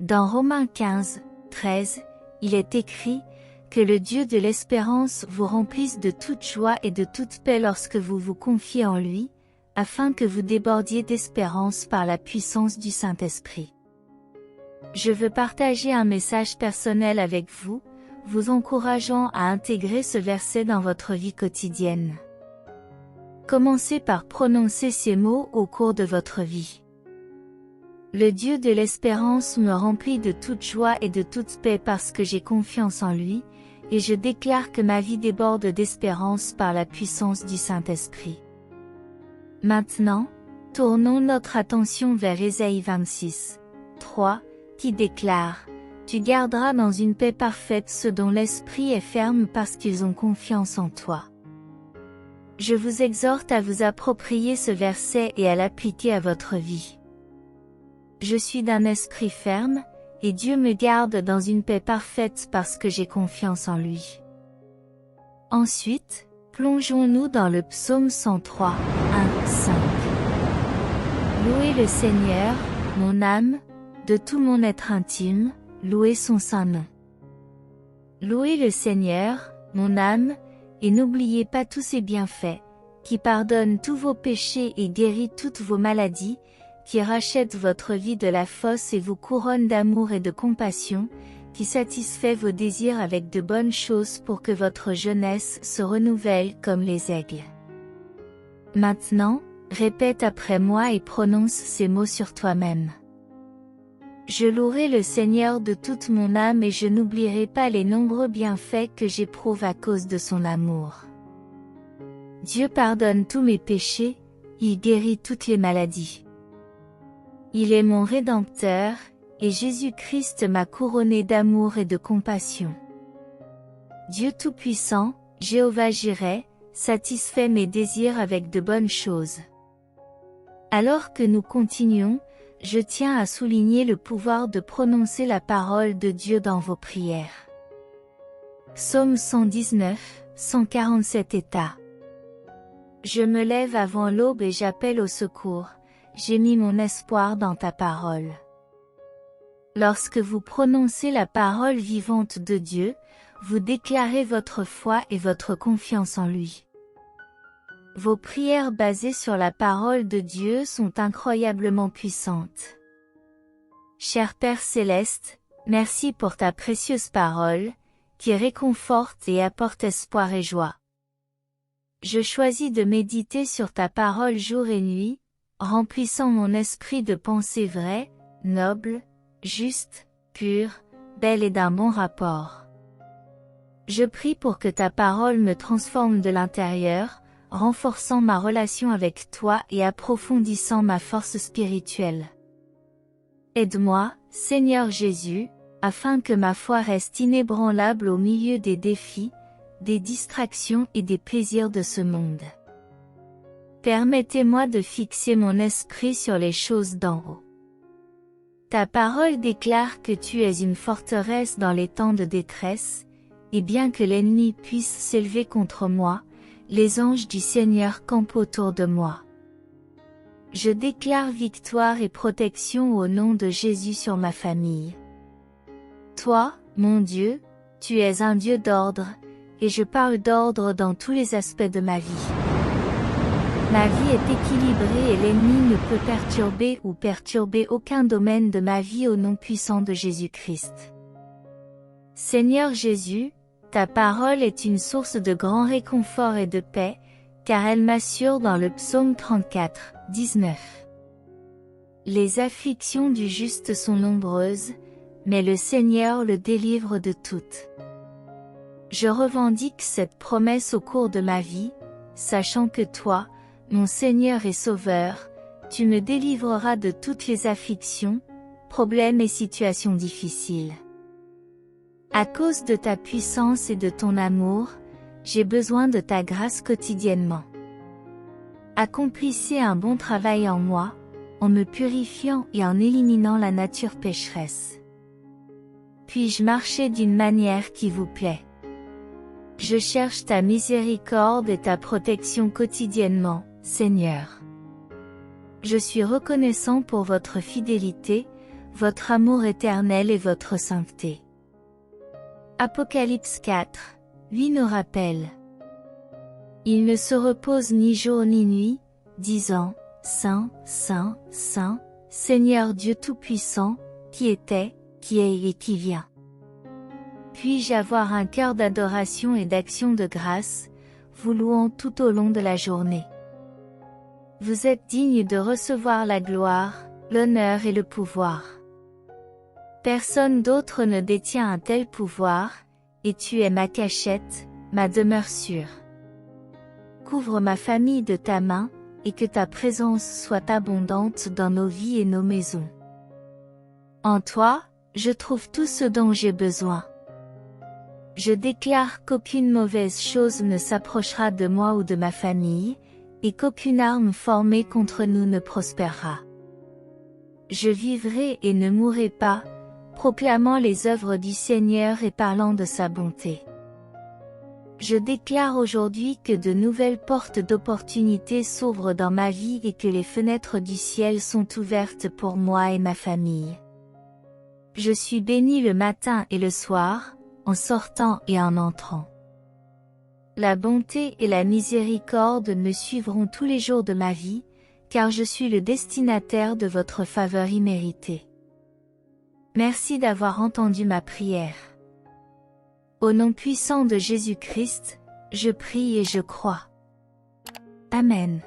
Dans Romains 15, 13, il est écrit que le Dieu de l'espérance vous remplisse de toute joie et de toute paix lorsque vous vous confiez en lui, afin que vous débordiez d'espérance par la puissance du Saint-Esprit. Je veux partager un message personnel avec vous, vous encourageant à intégrer ce verset dans votre vie quotidienne. Commencez par prononcer ces mots au cours de votre vie. Le Dieu de l'espérance me remplit de toute joie et de toute paix parce que j'ai confiance en lui, et je déclare que ma vie déborde d'espérance par la puissance du Saint-Esprit. Maintenant, tournons notre attention vers Ésaïe 26, 3, qui déclare « Tu garderas dans une paix parfaite ceux dont l'esprit est ferme parce qu'ils ont confiance en toi ». Je vous exhorte à vous approprier ce verset et à l'appliquer à votre vie. Je suis d'un esprit ferme, et Dieu me garde dans une paix parfaite parce que j'ai confiance en lui. Ensuite, plongeons-nous dans le psaume 103, 1, 5. Louez le Seigneur, mon âme, de tout mon être intime, louez son saint nom. Louez le Seigneur, mon âme, et n'oubliez pas tous ses bienfaits, qui pardonne tous vos péchés et guérit toutes vos maladies, qui rachète votre vie de la fosse et vous couronne d'amour et de compassion, qui satisfait vos désirs avec de bonnes choses pour que votre jeunesse se renouvelle comme les aigles. Maintenant, répète après moi et prononce ces mots sur toi-même. Je louerai le Seigneur de toute mon âme et je n'oublierai pas les nombreux bienfaits que j'éprouve à cause de son amour. Dieu pardonne tous mes péchés, il guérit toutes les maladies. Il est mon Rédempteur, et Jésus-Christ m'a couronné d'amour et de compassion. Dieu Tout-Puissant, Jéhovah Jireh, satisfait mes désirs avec de bonnes choses. Alors que nous continuons, je tiens à souligner le pouvoir de prononcer la parole de Dieu dans vos prières. Psaume 119, 147 État. Je me lève avant l'aube et j'appelle au secours. J'ai mis mon espoir dans ta parole. Lorsque vous prononcez la parole vivante de Dieu, vous déclarez votre foi et votre confiance en lui. Vos prières basées sur la parole de Dieu sont incroyablement puissantes. Cher Père Céleste, merci pour ta précieuse parole, qui réconforte et apporte espoir et joie. Je choisis de méditer sur ta parole jour et nuit, remplissant mon esprit de pensées vraies, nobles, justes, pures, belles et d'un bon rapport. Je prie pour que ta parole me transforme de l'intérieur, renforçant ma relation avec toi et approfondissant ma force spirituelle. Aide-moi, Seigneur Jésus, afin que ma foi reste inébranlable au milieu des défis, des distractions et des plaisirs de ce monde. Permettez-moi de fixer mon esprit sur les choses d'en haut. Ta parole déclare que tu es une forteresse dans les temps de détresse, et bien que l'ennemi puisse s'élever contre moi, les anges du Seigneur campent autour de moi. Je déclare victoire et protection au nom de Jésus sur ma famille. Toi, mon Dieu, tu es un Dieu d'ordre, et je parle d'ordre dans tous les aspects de ma vie. Ma vie est équilibrée et l'ennemi ne peut perturber aucun domaine de ma vie au nom puissant de Jésus-Christ. Seigneur Jésus, ta parole est une source de grand réconfort et de paix, car elle m'assure dans le psaume 34, 19. Les afflictions du juste sont nombreuses, mais le Seigneur le délivre de toutes. Je revendique cette promesse au cours de ma vie, sachant que toi, mon Seigneur et Sauveur, tu me délivreras de toutes les afflictions, problèmes et situations difficiles. À cause de ta puissance et de ton amour, j'ai besoin de ta grâce quotidiennement. Accomplissez un bon travail en moi, en me purifiant et en éliminant la nature pécheresse. Puis-je marcher d'une manière qui vous plaît? Je cherche ta miséricorde et ta protection quotidiennement, Seigneur. Je suis reconnaissant pour votre fidélité, votre amour éternel et votre sainteté. Apocalypse 4, 8 nous rappelle. Il ne se repose ni jour ni nuit, disant, Saint, Saint, Saint, Seigneur Dieu Tout-Puissant, qui était, qui est et qui vient. Puis-je avoir un cœur d'adoration et d'action de grâce, vous louant tout au long de la journée. Vous êtes digne de recevoir la gloire, l'honneur et le pouvoir. Personne d'autre ne détient un tel pouvoir, et tu es ma cachette, ma demeure sûre. Couvre ma famille de ta main, et que ta présence soit abondante dans nos vies et nos maisons. En toi, je trouve tout ce dont j'ai besoin. Je déclare qu'aucune mauvaise chose ne s'approchera de moi ou de ma famille, et qu'aucune arme formée contre nous ne prospérera. Je vivrai et ne mourrai pas, proclamant les œuvres du Seigneur et parlant de sa bonté. Je déclare aujourd'hui que de nouvelles portes d'opportunités s'ouvrent dans ma vie et que les fenêtres du ciel sont ouvertes pour moi et ma famille. Je suis béni le matin et le soir, en sortant et en entrant. La bonté et la miséricorde me suivront tous les jours de ma vie, car je suis le destinataire de votre faveur imméritée. Merci d'avoir entendu ma prière. Au nom puissant de Jésus-Christ, je prie et je crois. Amen.